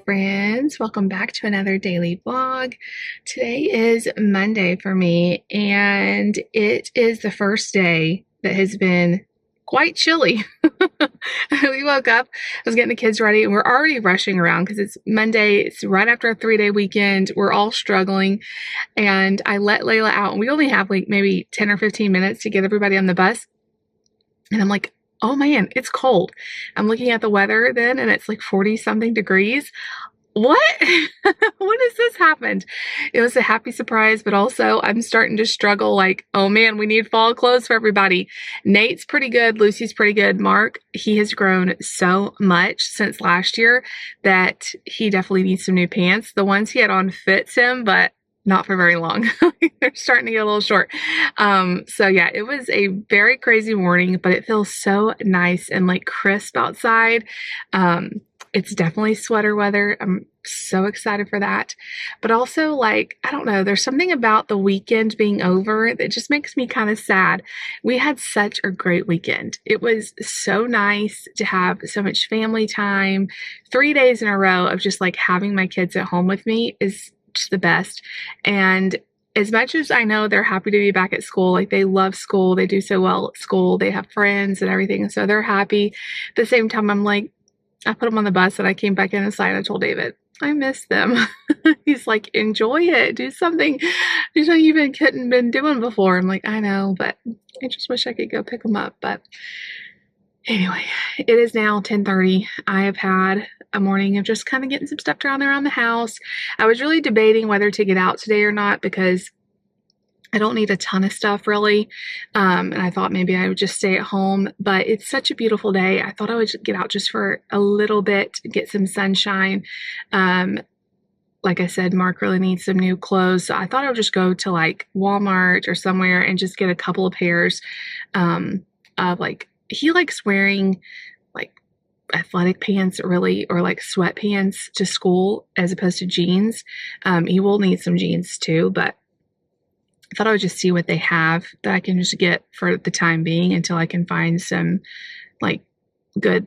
friends. Welcome back to another daily vlog. Today is Monday for me, and it is the first day that has been quite chilly. We woke up, I was getting the kids ready, and we're already rushing around because it's Monday. It's right after a 3-day weekend. We're all struggling, and I let Layla out, and we only have like maybe 10 or 15 minutes to get everybody on the bus. And I'm like, oh man, it's cold. I'm looking at the weather then, and it's like 40 something degrees. What? When has this happened? It was a happy surprise, but also I'm starting to struggle like, oh man, we need fall clothes for everybody. Nate's pretty good. Lucy's pretty good. Mark, he has grown so much since last year that he definitely needs some new pants. The ones he had on fits him, but not for very long. They're starting to get a little short. So yeah, it was a very crazy morning, but it feels so nice and like crisp outside. It's definitely sweater weather. I'm so excited for that. But also, like, I don't know, there's something about the weekend being over that just makes me kind of sad. We had such a great weekend. It was so nice to have so much family time. 3 days in a row of just like having my kids at home with me is just the best. And as much as I know they're happy to be back at school, like they love school, they do so well at school, they have friends and everything, so they're happy. At the same time, I'm like, I put them on the bus and I came back inside and I told David, I miss them. He's like, enjoy it. Do something you've been doing before. I'm like, I know, but I just wish I could go pick them up. But anyway, it is now 10:30. I have had a morning of just kind of getting some stuff done around the house. I was really debating whether to get out today or not because I don't need a ton of stuff really. And I thought maybe I would just stay at home, but it's such a beautiful day. I thought I would get out just for a little bit, get some sunshine. Like I said, Mark really needs some new clothes. So I thought I would just go to like Walmart or somewhere and just get a couple of pairs of like, he likes wearing like athletic pants really, or like sweatpants to school as opposed to jeans. He will need some jeans too, but I thought I would just see what they have that I can just get for the time being until I can find some like good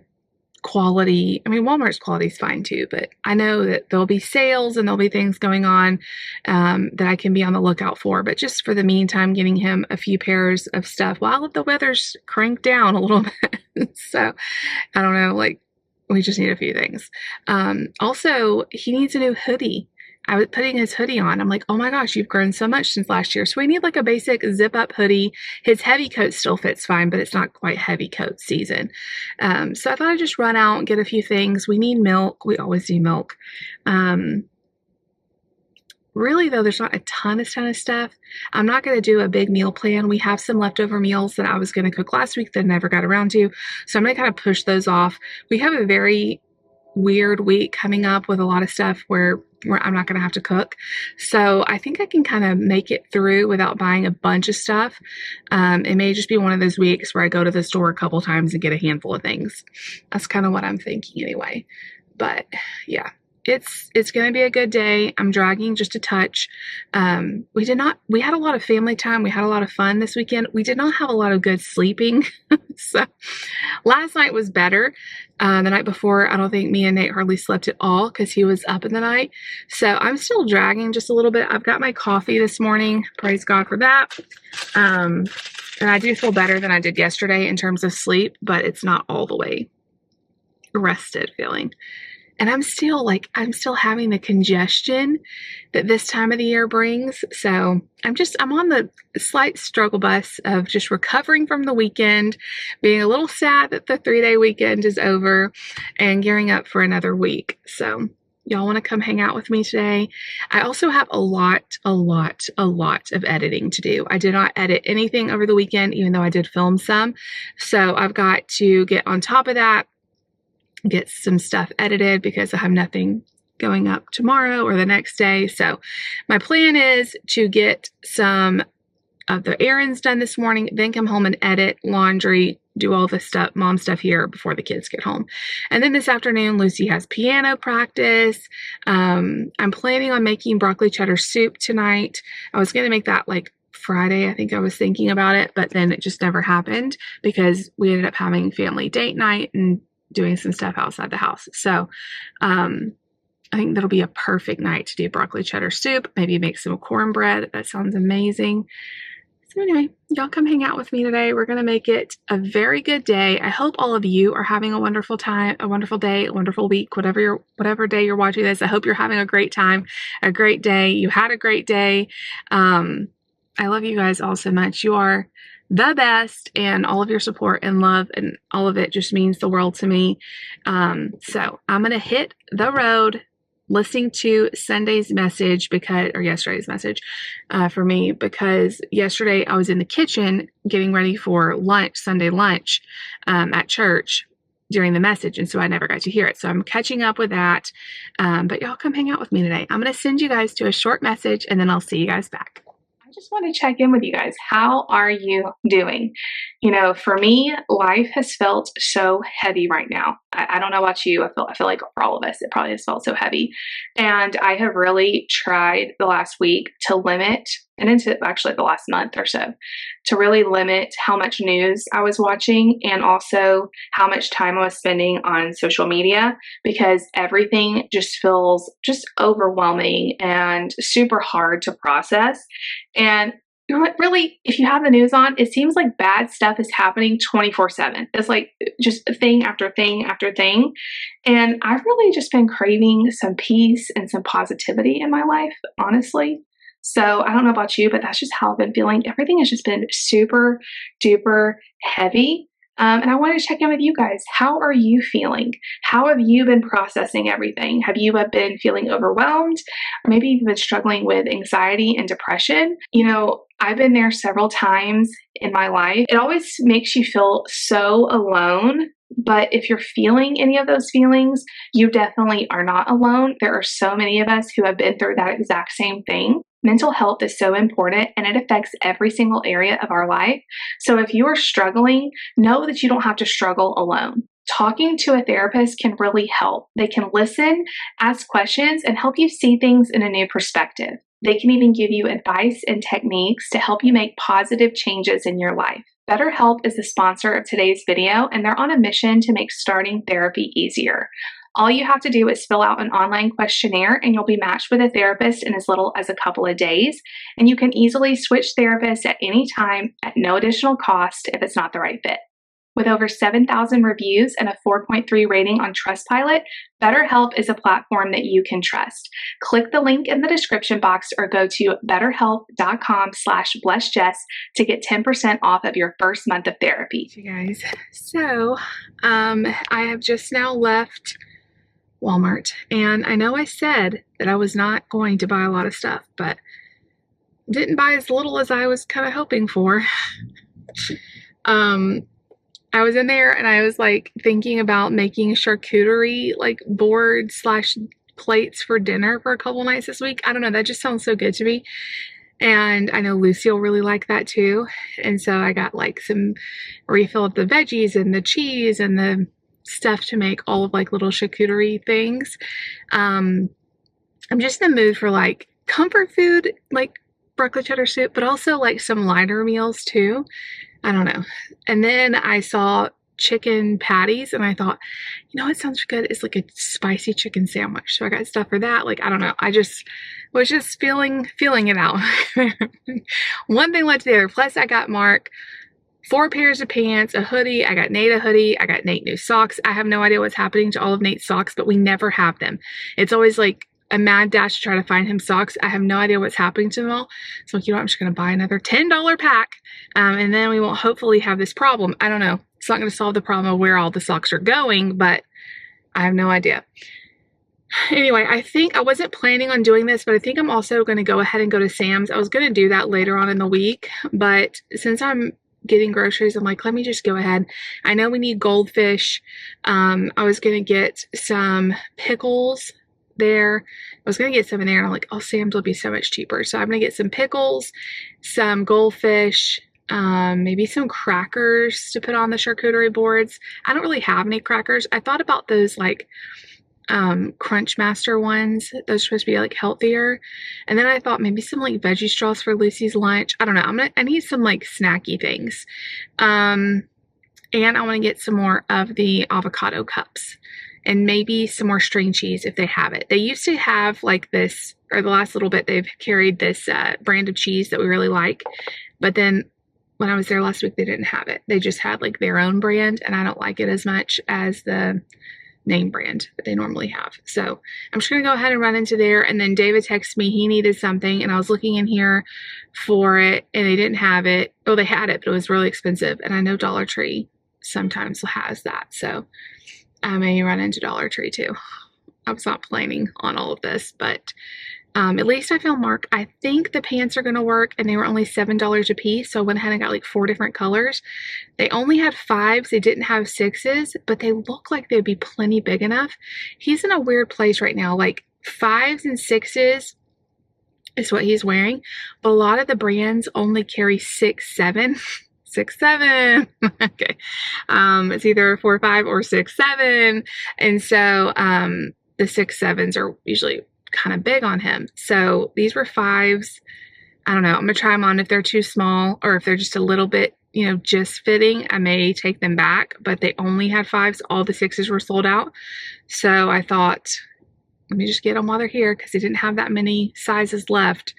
quality. I mean, Walmart's quality is fine too, but I know that there'll be sales and there'll be things going on that I can be on the lookout for. But just for the meantime, getting him a few pairs of stuff while the weather's cranked down a little bit. So I don't know, like we just need a few things. Also, he needs a new hoodie. I was putting his hoodie on. I'm like, oh my gosh, you've grown so much since last year. So we need like a basic zip up hoodie. His heavy coat still fits fine, but it's not quite heavy coat season. So I thought I'd just run out and get a few things. We need milk. We always need milk. Really though, there's not a ton of stuff. I'm not going to do a big meal plan. We have some leftover meals that I was going to cook last week that I never got around to. So I'm going to kind of push those off. We have a very weird week coming up with a lot of stuff where I'm not going to have to cook. So I think I can kind of make it through without buying a bunch of stuff. It may just be one of those weeks where I go to the store a couple times and get a handful of things. That's kind of what I'm thinking anyway. But yeah, it's going to be a good day. I'm dragging just a touch. We had a lot of family time. We had a lot of fun this weekend. We did not have a lot of good sleeping. So last night was better. The night before, I don't think me and Nate hardly slept at all because he was up in the night. So I'm still dragging just a little bit. I've got my coffee this morning. Praise God for that. And I do feel better than I did yesterday in terms of sleep, but it's not all the way rested feeling. And I'm still having the congestion that this time of the year brings. So I'm on the slight struggle bus of just recovering from the weekend, being a little sad that the 3-day weekend is over and gearing up for another week. So y'all want to come hang out with me today? I also have a lot of editing to do. I did not edit anything over the weekend, even though I did film some. So I've got to get on top of that, get some stuff edited because I have nothing going up tomorrow or the next day. So my plan is to get some of the errands done this morning, then come home and edit laundry, do all the stuff, mom stuff here before the kids get home. And then this afternoon, Lucy has piano practice. I'm planning on making broccoli cheddar soup tonight. I was going to make that like Friday. I think I was thinking about it, but then it just never happened because we ended up having family date night and doing some stuff outside the house. So I think that'll be a perfect night to do broccoli cheddar soup. Maybe make some cornbread. That sounds amazing. So anyway, y'all come hang out with me today. We're going to make it a very good day. I hope all of you are having a wonderful time, a wonderful day, a wonderful week, whatever day you're watching this. I hope you're having a great time, a great day. You had a great day. I love you guys all so much. You are the best, and all of your support and love and all of it just means the world to me. So I'm going to hit the road listening to Sunday's message or yesterday's message for me, because yesterday I was in the kitchen getting ready for lunch, Sunday lunch at church during the message. And so I never got to hear it. So I'm catching up with that. But y'all come hang out with me today. I'm going to send you guys to a short message and then I'll see you guys back. I just want to check in with you guys. How are you doing? You know, for me, life has felt so heavy right now. I don't know about you. I feel like for all of us, it probably has felt so heavy. And I have really tried the last week to limit, and into actually the last month or so, to really limit how much news I was watching and also how much time I was spending on social media, because everything just feels just overwhelming and super hard to process. And really, if you have the news on, it seems like bad stuff is happening 24/7. It's like just thing after thing after thing. And I've really just been craving some peace and some positivity in my life, honestly. So I don't know about you, but that's just how I've been feeling. Everything has just been super duper heavy. And I wanted to check in with you guys. How are you feeling? How have you been processing everything? Have you been feeling overwhelmed? Or maybe you've been struggling with anxiety and depression? You know, I've been there several times in my life. It always makes you feel so alone. But if you're feeling any of those feelings, you definitely are not alone. There are so many of us who have been through that exact same thing. Mental health is so important and it affects every single area of our life. So if you are struggling, know that you don't have to struggle alone. Talking to a therapist can really help. They can listen, ask questions, and help you see things in a new perspective. They can even give you advice and techniques to help you make positive changes in your life. BetterHelp is the sponsor of today's video, and they're on a mission to make starting therapy easier. All you have to do is fill out an online questionnaire and you'll be matched with a therapist in as little as a couple of days. And you can easily switch therapists at any time at no additional cost if it's not the right fit. With over 7,000 reviews and a 4.3 rating on Trustpilot, BetterHelp is a platform that you can trust. Click the link in the description box or go to betterhelp.com/blessjess to get 10% off of your first month of therapy. You guys, so I have just now left Walmart, and I know I said that I was not going to buy a lot of stuff, but didn't buy as little as I was kind of hoping for. I was in there and I was like thinking about making charcuterie like boards / plates for dinner for a couple nights this week. I don't know, that just sounds so good to me. And I know Lucy will really like that too. And so I got like some refill of the veggies and the cheese and the stuff to make all of like little charcuterie things. I'm just in the mood for like comfort food, like broccoli cheddar soup, but also like some lighter meals too. I don't know. And then I saw chicken patties and I thought, you know what sounds good? It's like a spicy chicken sandwich. So I got stuff for that. Like, I don't know. I just was just feeling it out. One thing led to the other. Plus I got Mark 4 pairs of pants, a hoodie. I got Nate a hoodie. I got Nate new socks. I have no idea what's happening to all of Nate's socks, but we never have them. It's always like a mad dash to try to find him socks. I have no idea what's happening to them all. So like, you know, I'm just going to buy another $10 pack. And then we won't hopefully have this problem. I don't know. It's not going to solve the problem of where all the socks are going, but I have no idea. Anyway, I think I wasn't planning on doing this, but I think I'm also going to go ahead and go to Sam's. I was going to do that later on in the week, but since I'm getting groceries, I'm like, let me just go ahead. I know we need goldfish. I was going to get some pickles there. I was going to get some in there and I'm like, oh, Sam's will be so much cheaper. So I'm going to get some pickles, some goldfish, maybe some crackers to put on the charcuterie boards. I don't really have any crackers. I thought about those like Crunch Master ones. Those are supposed to be like healthier. And then I thought maybe some like veggie straws for Lucy's lunch. I don't know. I need some like snacky things. And I want to get some more of the avocado cups. and maybe some more string cheese if they have it. They used to have like this, or the last little bit they've carried this brand of cheese that we really like, but then when I was there last week they didn't have it. They just had like their own brand, and I don't like it as much as the name brand that they normally have. So I'm just gonna go ahead and run into there. And then David texted me he needed something, and I was looking in here for it and they didn't have it. Oh, they had it, but it was really expensive, and I know Dollar Tree sometimes has that, so I may run into Dollar Tree too. I was not planning on all of this, but at least I found Mark. I think the pants are going to work, and they were only $7 a piece, so I went ahead and got like 4 different colors. They only had 5s. They didn't have 6s, but they look like they'd be plenty big enough. He's in a weird place right now. Like 5s and 6s is what he's wearing, but a lot of the brands only carry 6, 7. 6, 7. Okay. It's either 4, 5 or 6, 7. And so the 6, 7s are usually kind of big on him. So these were 5s. I don't know. I'm going to try them on. If they're too small or if they're just a little bit, just fitting, I may take them back, but they only had 5s. All the 6s were sold out. So I thought, let me just get them while they're here, because they didn't have that many sizes left.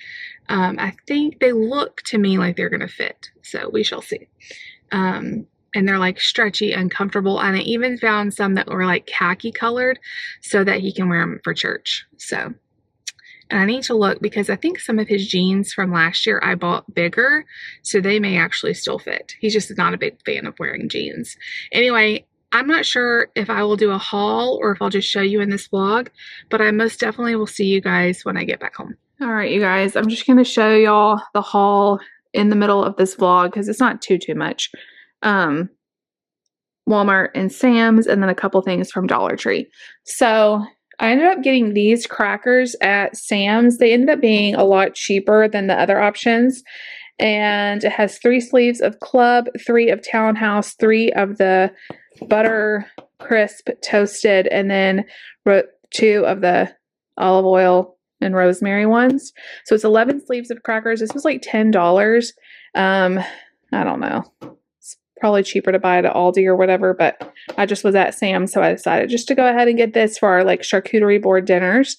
I think they look to me like they're going to fit. So we shall see. And they're like stretchy and comfortable. And I even found some that were like khaki colored so that he can wear them for church. So, and I need to look, because I think some of his jeans from last year I bought bigger, so they may actually still fit. He's just not a big fan of wearing jeans. Anyway, I'm not sure if I will do a haul or if I'll just show you in this vlog, but I most definitely will see you guys when I get back home. All right, you guys, I'm just going to show y'all the haul in the middle of this vlog, because it's not too much. Walmart and Sam's, and then a couple things from Dollar Tree. So I ended up getting these crackers at Sam's. They ended up being a lot cheaper than the other options. And it has 3 sleeves of Club, 3 of Townhouse, 3 of the Butter Crisp Toasted, and then 2 of the olive oil and rosemary ones. So it's 11 sleeves of crackers. This was like $10. I don't know. It's probably cheaper to buy at Aldi or whatever, but I just was at Sam's, so I decided just to go ahead and get this for our like charcuterie board dinners.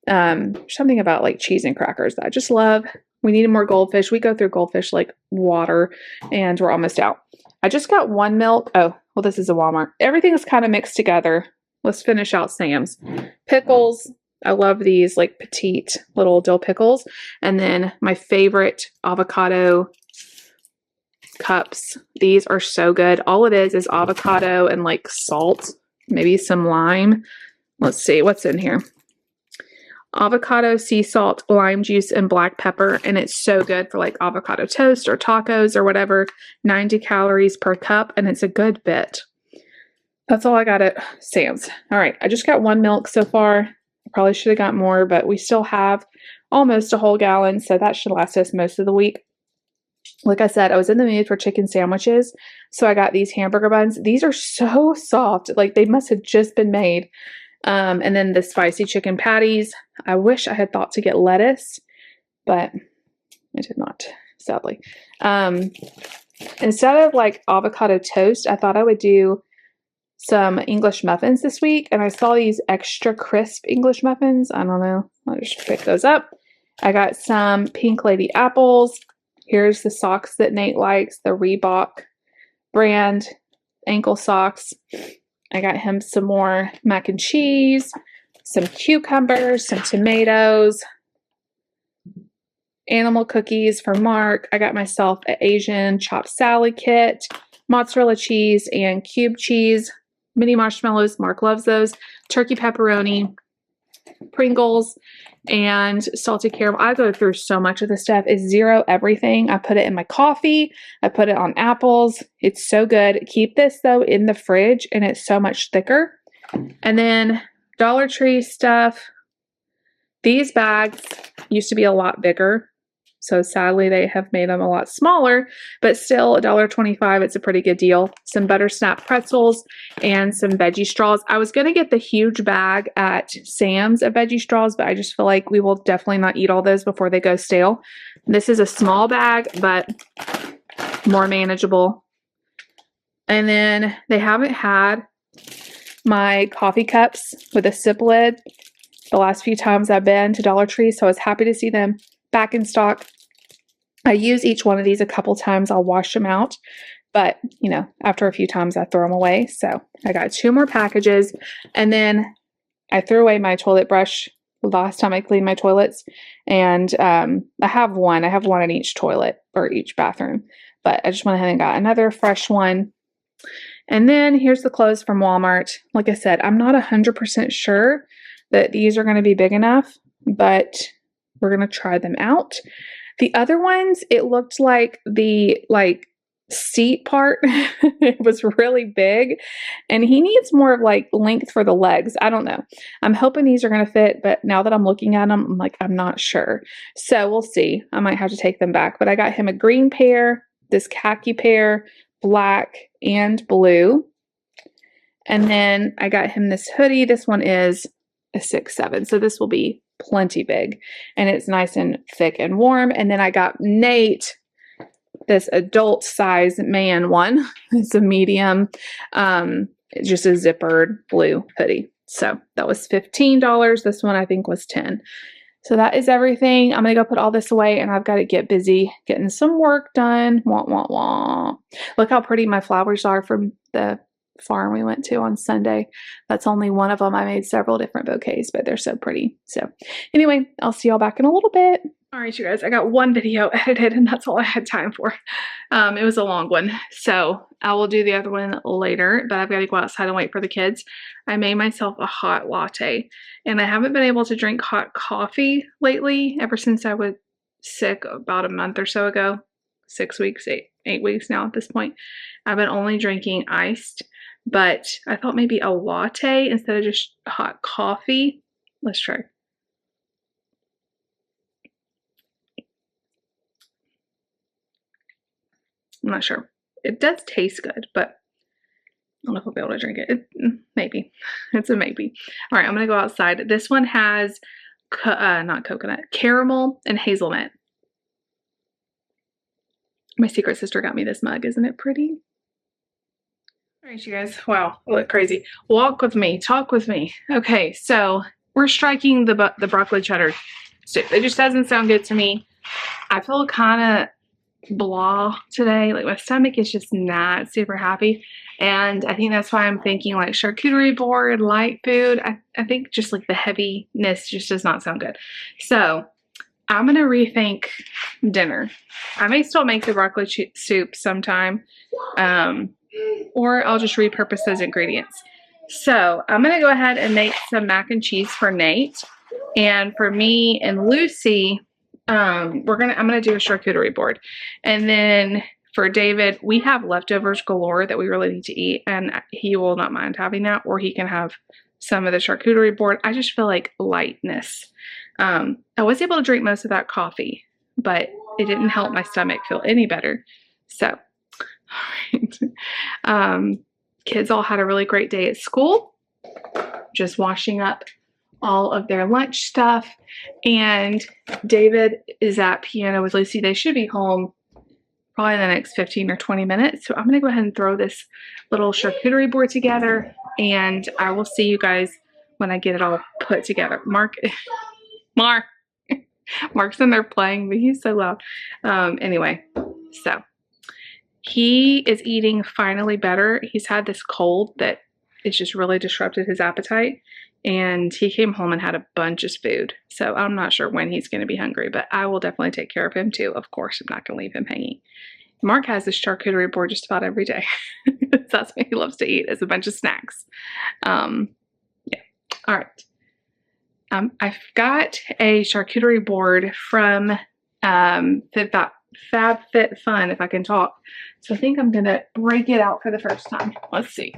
Something about like cheese and crackers that I just love. We needed more goldfish. We go through goldfish like water, and we're almost out. I just got 1 milk. Oh, well, this is a Walmart. Everything is kind of mixed together. Let's finish out Sam's. Pickles. I love these like petite little dill pickles. And then my favorite avocado cups. These are so good. All it is avocado and like salt, maybe some lime. Let's see what's in here. Avocado, sea salt, lime juice, and black pepper. And it's so good for like avocado toast or tacos or whatever. 90 calories per cup, and it's a good bit. That's all I got at Sam's. All right, I just got 1 milk so far. I probably should have got more, but we still have almost a whole gallon, so that should last us most of the week. Like I said, I was in the mood for chicken sandwiches, so I got these hamburger buns. These are so soft, like they must have just been made. And then the spicy chicken patties. I wish I had thought to get lettuce, but I did not, sadly. Instead of like avocado toast, I thought I would do some English muffins this week, and I saw these extra crisp English muffins. I don't know. I'll just pick those up. I got some Pink Lady apples. Here's the socks that Nate likes, the Reebok brand ankle socks. I got him some more mac and cheese, some cucumbers, some tomatoes, animal cookies for Mark. I got myself an Asian chopped salad kit, mozzarella cheese and cube cheese, mini marshmallows. Mark loves those. Turkey pepperoni, Pringles, and salted caramel. I go through so much of this stuff. It's zero everything. I put it in my coffee. I put it on apples. It's so good. Keep this though in the fridge, and it's so much thicker. And then Dollar Tree stuff. These bags used to be a lot bigger, so sadly they have made them a lot smaller, but still $1.25. It's a pretty good deal. Some butter snap pretzels and some veggie straws. I was going to get the huge bag at Sam's of veggie straws, but I just feel like we will definitely not eat all those before they go stale. This is a small bag, but more manageable. And then they haven't had my coffee cups with a sip lid the last few times I've been to Dollar Tree, so I was happy to see them back in stock. I use each one of these a couple times. I'll wash them out, but you know, after a few times I throw them away. So I got 2 more packages, and then I threw away my toilet brush last time I cleaned my toilets, and I have one in each toilet or each bathroom, but I just went ahead and got another fresh one. And then here's the clothes from Walmart. Like I said, I'm not 100% sure that these are going to be big enough, but we're going to try them out. The other ones, it looked like the seat part it was really big, and he needs more of like length for the legs. I don't know. I'm hoping these are going to fit, but now that I'm looking at them, I'm like, I'm not sure. So we'll see. I might have to take them back, but I got him a green pair, this khaki pair, black and blue. And then I got him this hoodie. This one is a 6'7", so this will be plenty big, and it's nice and thick and warm. And then I got Nate this adult size man one. It's a medium, just a zippered blue hoodie. So that was $15. This one I think was $10. So that is everything. I'm going to go put all this away, and I've got to get busy getting some work done. Wah, wah, wah. Look how pretty my flowers are from the farm we went to on Sunday. That's only one of them. I made several different bouquets, but they're so pretty. So anyway, I'll see y'all back in a little bit. All right, you guys, I got one video edited, and that's all I had time for. It was a long one, so I will do the other one later, but I've got to go outside and wait for the kids. I made myself a hot latte, and I haven't been able to drink hot coffee lately ever since I was sick about a month or so ago. 6 weeks, 8 weeks now at this point. I've been only drinking iced, but I thought maybe a latte instead of just hot coffee. Let's try. I'm not sure. It does taste good, but I don't know if I'll be able to drink it. Maybe. It's a maybe. All right, I'm going to go outside. This one has, not coconut, caramel and hazelnut. My secret sister got me this mug. Isn't it pretty? All right, you guys. Wow, I look crazy. Walk with me. Talk with me. Okay, so we're striking the broccoli cheddar soup. It just doesn't sound good to me. I feel kind of blah today. Like my stomach is just not super happy, and I think that's why I'm thinking like charcuterie board, light food. I think just like the heaviness just does not sound good. So I'm gonna rethink dinner. I may still make the broccoli soup sometime, or I'll just repurpose those ingredients. So I'm gonna go ahead and make some mac and cheese for Nate, and for me and Lucy, I'm gonna do a charcuterie board. And then for David, we have leftovers galore that we really need to eat, and he will not mind having that, or he can have some of the charcuterie board. I just feel like lightness. I was able to drink most of that coffee, but it didn't help my stomach feel any better. So, all right. Kids all had a really great day at school, just washing up all of their lunch stuff, and David is at piano with Lucy. They should be home probably in the next 15 or 20 minutes. So I'm going to go ahead and throw this little charcuterie board together, and I will see you guys when I get it all put together. Mark's in there playing, but he's so loud. Anyway, so he is eating finally better. He's had this cold that it's just really disrupted his appetite. And he came home and had a bunch of food. So I'm not sure when he's going to be hungry, but I will definitely take care of him too. Of course, I'm not going to leave him hanging. Mark has this charcuterie board just about every day. That's what he loves to eat, is a bunch of snacks. Yeah. All right. I've got a charcuterie board from FabFitFun, if I can talk. So I think I'm going to break it out for the first time. Let's see.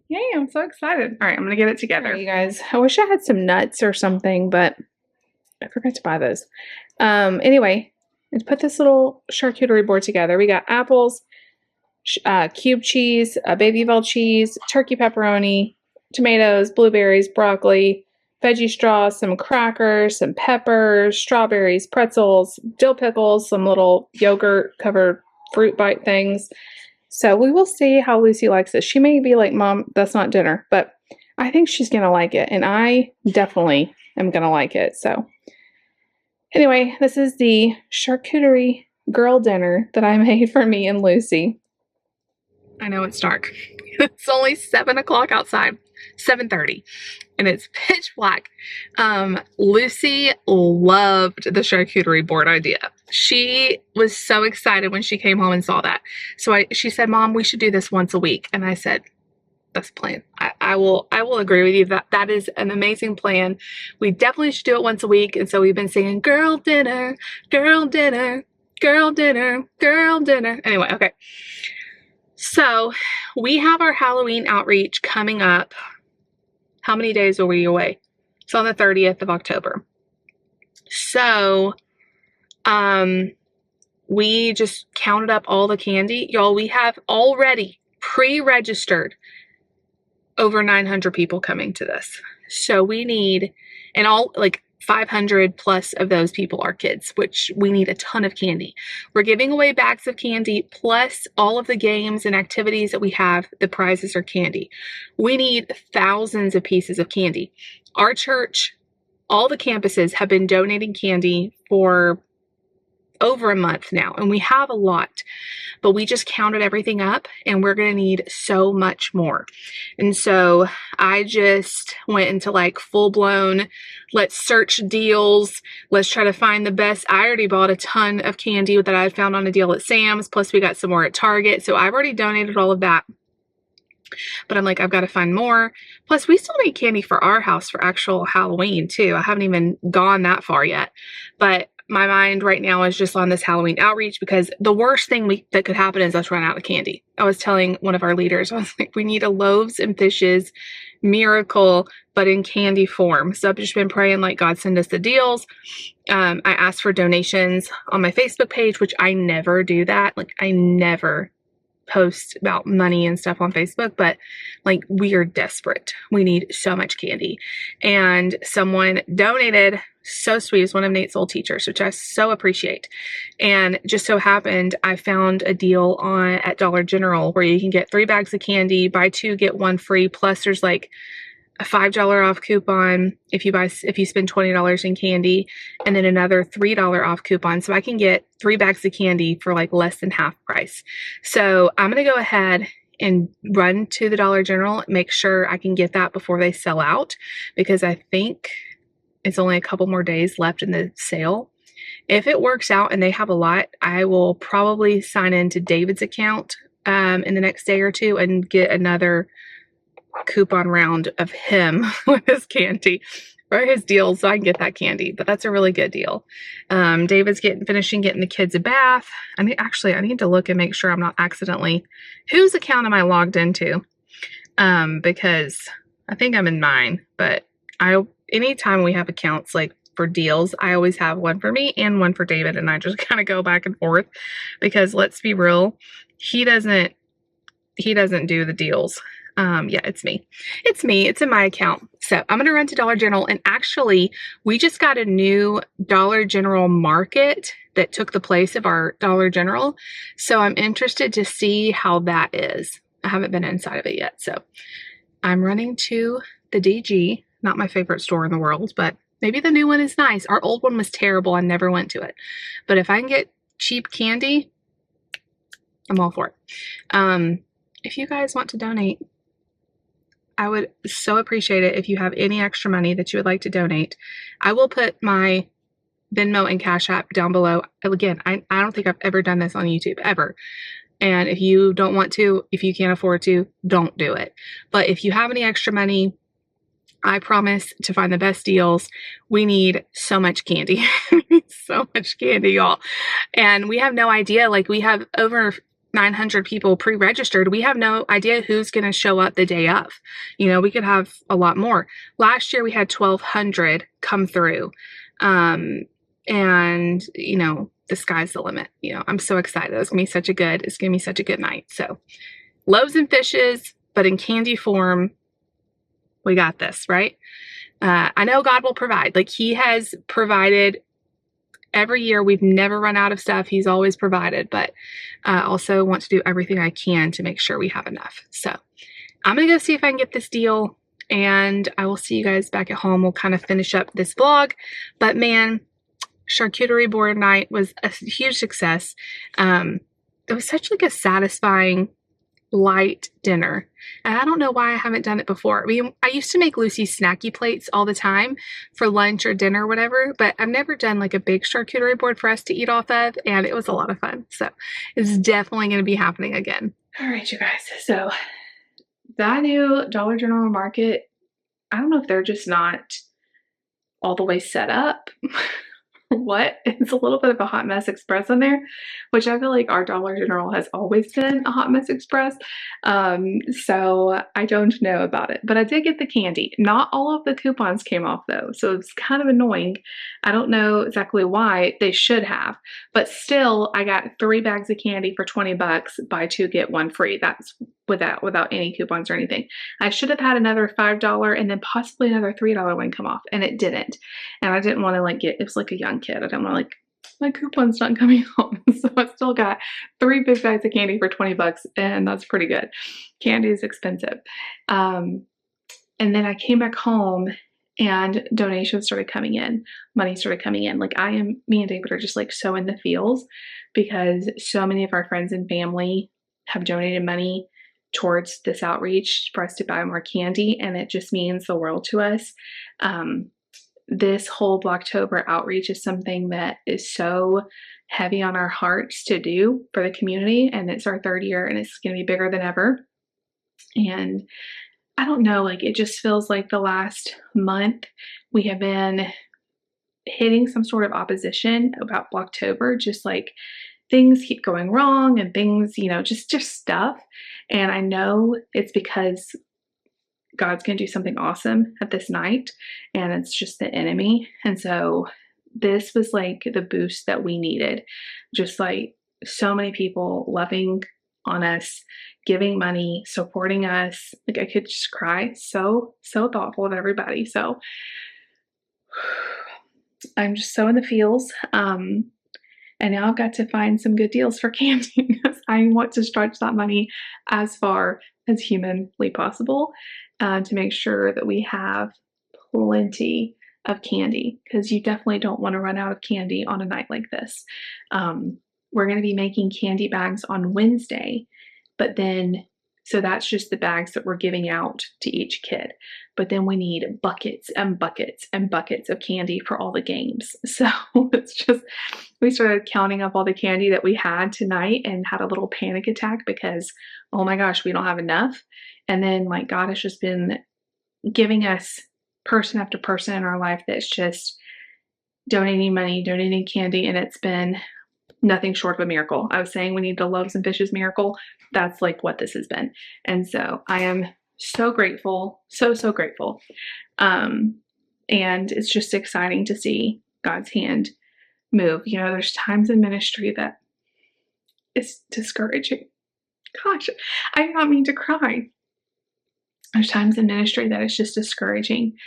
Yay, I'm so excited. All right, I'm going to get it together. Right, you guys, I wish I had some nuts or something, but I forgot to buy those. Anyway, let's put this little charcuterie board together. We got apples, cube cheese, Babyville cheese, turkey pepperoni, tomatoes, blueberries, broccoli, veggie straws, some crackers, some peppers, strawberries, pretzels, dill pickles, some little yogurt covered fruit bite things. So we will see how Lucy likes this. She may be like, Mom, that's not dinner, but I think she's going to like it. And I definitely am going to like it. So anyway, this is the charcuterie girl dinner that I made for me and Lucy. I know it's dark. It's only 7 o'clock outside, 7:30, and it's pitch black. Lucy loved the charcuterie board idea. She was so excited when she came home and saw that. So she said, Mom, we should do this once a week. And I said, that's a plan. I will agree with you that is an amazing plan. We definitely should do it once a week. And so we've been singing girl dinner, girl dinner, girl dinner, girl dinner. Anyway, okay. So we have our Halloween outreach coming up. How many days are we away? It's on the 30th of October. So, we just counted up all the candy. Y'all, we have already pre-registered over 900 people coming to this. So we need, and all like 500 plus of those people are kids, which we need a ton of candy. We're giving away bags of candy, plus all of the games and activities that we have, the prizes are candy. We need thousands of pieces of candy. Our church, all the campuses have been donating candy for over a month now, and we have a lot, but we just counted everything up and we're going to need so much more. And so I just went into like full blown, let's search deals. Let's try to find the best. I already bought a ton of candy that I had found on a deal at Sam's. Plus we got some more at Target. So I've already donated all of that. But I'm like, I've got to find more. Plus we still need candy for our house for actual Halloween too. I haven't even gone that far yet, but my mind right now is just on this Halloween outreach, because the worst thing that could happen is us run out of candy. I was telling one of our leaders, I was like, we need a loaves and fishes miracle, but in candy form. So I've just been praying like God send us the deals. I asked for donations on my Facebook page, which I never do that. Like I never post about money and stuff on Facebook, but like we are desperate. We need so much candy. And someone donated, so sweet, is one of Nate's old teachers, which I so appreciate. And just so happened, I found a deal at Dollar General where you can get 3 bags of candy, buy 2, get 1 free. Plus there's like a $5 off coupon if you spend $20 in candy, and then another $3 off coupon. So I can get 3 bags of candy for like less than half price. So I'm going to go ahead and run to the Dollar General, make sure I can get that before they sell out, because I think it's only a couple more days left in the sale. If it works out and they have a lot, I will probably sign into David's account in the next day or two and get another coupon round of him with his candy or his deals, so I can get that candy. But that's a really good deal. David's finishing getting the kids a bath. I need to look and make sure I'm not accidentally, whose account am I logged into? Because I think I'm in mine, but anytime we have accounts like for deals, I always have one for me and one for David, and I just kind of go back and forth, because let's be real, he doesn't do the deals. Yeah, it's me. It's in my account. So I'm going to run to Dollar General, and actually we just got a new Dollar General Market that took the place of our Dollar General. So I'm interested to see how that is. I haven't been inside of it yet. So I'm running to the DG, not my favorite store in the world, but maybe the new one is nice. Our old one was terrible. I never went to it. But if I can get cheap candy, I'm all for it. If you guys want to donate, I would so appreciate it if you have any extra money that you would like to donate. I will put my Venmo and Cash App down below. Again, I don't think I've ever done this on YouTube, ever. And if you don't want to, if you can't afford to, don't do it. But if you have any extra money, I promise to find the best deals. We need so much candy. We need so much candy, y'all. And we have no idea. Like, we have over 900 people pre-registered. We have no idea who's going to show up the day of. You know, we could have a lot more. Last year we had 1,200 come through. And, you know, the sky's the limit. You know, I'm so excited. It's going to be such a good night. So loaves and fishes, but in candy form. We got this, right? I know God will provide. Like, he has provided every year we've never run out of stuff. He's always provided, but I also want to do everything I can to make sure we have enough. So I'm going to go see if I can get this deal, and I will see you guys back at home. We'll kind of finish up this vlog, but man, charcuterie board night was a huge success. It was such like a satisfying light dinner. And I don't know why I haven't done it before. I mean, I used to make Lucy snacky plates all the time for lunch or dinner or whatever, but I've never done like a big charcuterie board for us to eat off of, and it was a lot of fun. So it's definitely going to be happening again. All right, you guys. So that new Dollar General Market, I don't know if they're just not all the way set up. What? It's a little bit of a hot mess express in there, which I feel like our Dollar General has always been a hot mess express. So I don't know about it, but I did get the candy. Not all of the coupons came off though, so it's kind of annoying. I don't know exactly why. They should have, but still I got 3 bags of candy for 20 bucks, buy 2 get 1 free. That's without any coupons or anything. I should have had another $5 and then possibly another $3 one come off, and it didn't. And I didn't want to like it was like a young kid. I didn't want to like, my coupon's not coming home. So I still got 3 big bags of candy for 20 bucks, and that's pretty good. Candy is expensive. And then I came back home and donations started coming in. Money started coming in. Like me and David are just like so in the feels because so many of our friends and family have donated money towards this outreach for us to buy more candy, and it just means the world to us. This whole Blocktober outreach is something that is so heavy on our hearts to do for the community, and it's our 3rd year, and it's going to be bigger than ever. And I don't know, like it just feels like the last month we have been hitting some sort of opposition about Blocktober, just like things keep going wrong and things, just stuff. And I know it's because God's going to do something awesome at this night, and it's just the enemy. And so this was like the boost that we needed. Just like so many people loving on us, giving money, supporting us. Like I could just cry. So thoughtful of everybody. So I'm just so in the feels. And now I've got to find some good deals for candy because I want to stretch that money as far as humanly possible to make sure that we have plenty of candy, because you definitely don't want to run out of candy on a night like this. We're going to be making candy bags on Wednesday, but then so that's just the bags that we're giving out to each kid. But then we need buckets and buckets and buckets of candy for all the games. So it's just, we started counting up all the candy that we had tonight and had a little panic attack because, oh my gosh, we don't have enough. And then like God has just been giving us person after person in our life that's just donating money, donating candy, and it's been nothing short of a miracle. I was saying we need the loaves and fishes miracle. That's like what this has been. And so I am so grateful, so grateful. And it's just exciting to see God's hand move. There's times in ministry that it's discouraging. Gosh, I did not mean to cry. There's times in ministry that it's just discouraging.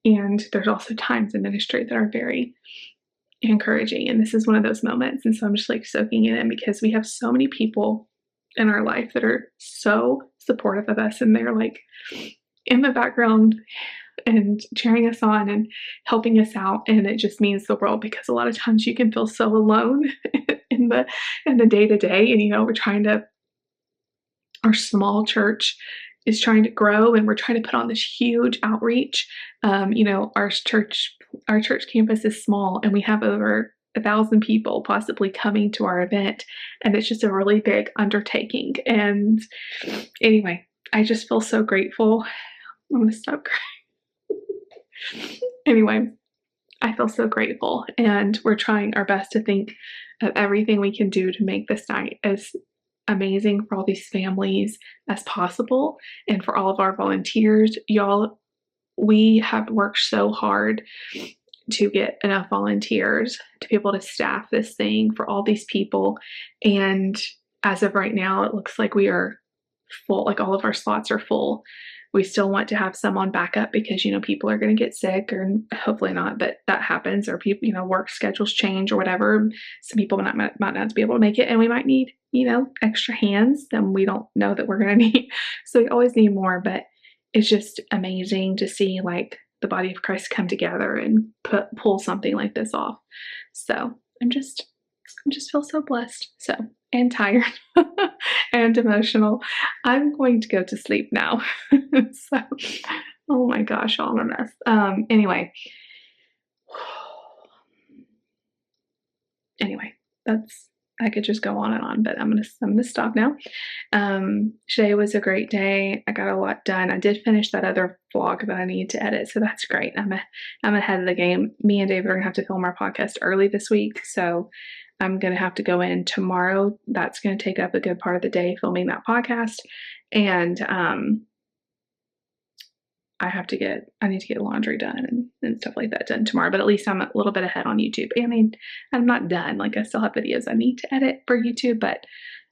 And there's also times in ministry that are very encouraging. And this is one of those moments. And so I'm just like soaking it in because we have so many people in our life that are so supportive of us, and they're like in the background and cheering us on and helping us out. And it just means the world because a lot of times you can feel so alone in the day to day. And our small church is trying to grow, and we're trying to put on this huge outreach. Our church campus is small, and we have over 1,000 people possibly coming to our event, and it's just a really big undertaking. And anyway, I just feel so grateful. I'm gonna stop crying. Anyway, I feel so grateful, and we're trying our best to think of everything we can do to make this night as amazing for all these families as possible, and for all of our volunteers. Y'all, we have worked so hard to get enough volunteers to be able to staff this thing for all these people. And as of right now, it looks like we are full, like all of our slots are full. We still want to have some on backup because, people are going to get sick, or hopefully not, but that happens, or people, work schedules change or whatever. Some people might not be able to make it, and we might need, extra hands and we don't know that we're going to need. So we always need more, but it's just amazing to see like the body of Christ come together and pull something like this off. So I just feel so blessed. So, and tired and emotional. I'm going to go to sleep now. So, oh my gosh, all in a mess. Anyway, I could just go on and on, but I'm gonna stop now. Today was a great day. I got a lot done. I did finish that other vlog that I need to edit, so that's great. I'm ahead of the game. Me and David are gonna have to film our podcast early this week, so I'm gonna have to go in tomorrow. That's gonna take up a good part of the day filming that podcast, and I need to get laundry done and stuff like that done tomorrow, but at least I'm a little bit ahead on YouTube. I'm not done. Like, I still have videos I need to edit for YouTube, but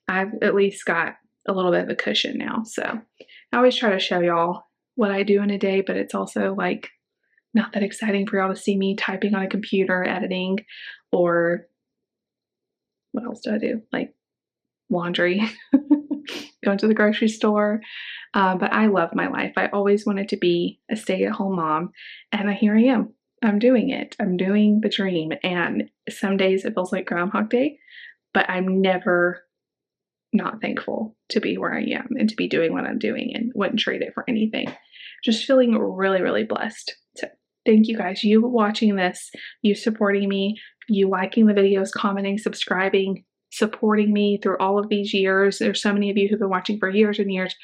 I've at least got a little bit of a cushion now. So I always try to show y'all what I do in a day, but it's also like not that exciting for y'all to see me typing on a computer, editing, or what else do I do? Like laundry, going to the grocery store. But I love my life. I always wanted to be a stay-at-home mom, and here I am. I'm doing it. I'm doing the dream. And some days it feels like Groundhog Day, but I'm never not thankful to be where I am and to be doing what I'm doing, and wouldn't trade it for anything. Just feeling really, really blessed. So thank you guys. You watching this, you supporting me, you liking the videos, commenting, subscribing, supporting me through all of these years. There's so many of you who've been watching for years and years.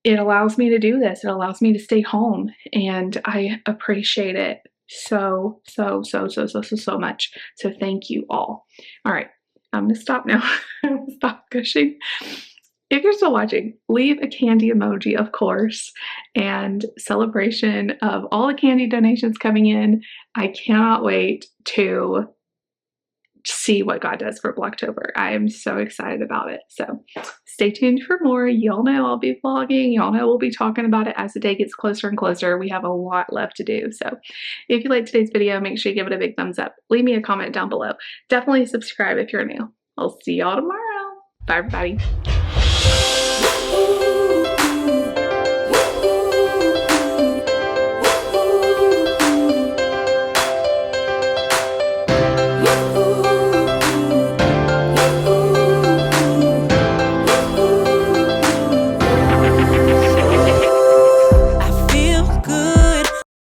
It allows me to do this. It allows me to stay home, and I appreciate it so much. So thank you all. All right, I'm gonna stop now. Stop gushing. If you're still watching, leave a candy emoji, of course, and celebration of all the candy donations coming in. I cannot wait to see what God does for Blocktober. I am so excited about it. So stay tuned for more. Y'all know I'll be vlogging. Y'all know we'll be talking about it as the day gets closer and closer. We have a lot left to do. So if you liked today's video, make sure you give it a big thumbs up. Leave me a comment down below. Definitely subscribe if you're new. I'll see y'all tomorrow. Bye, everybody.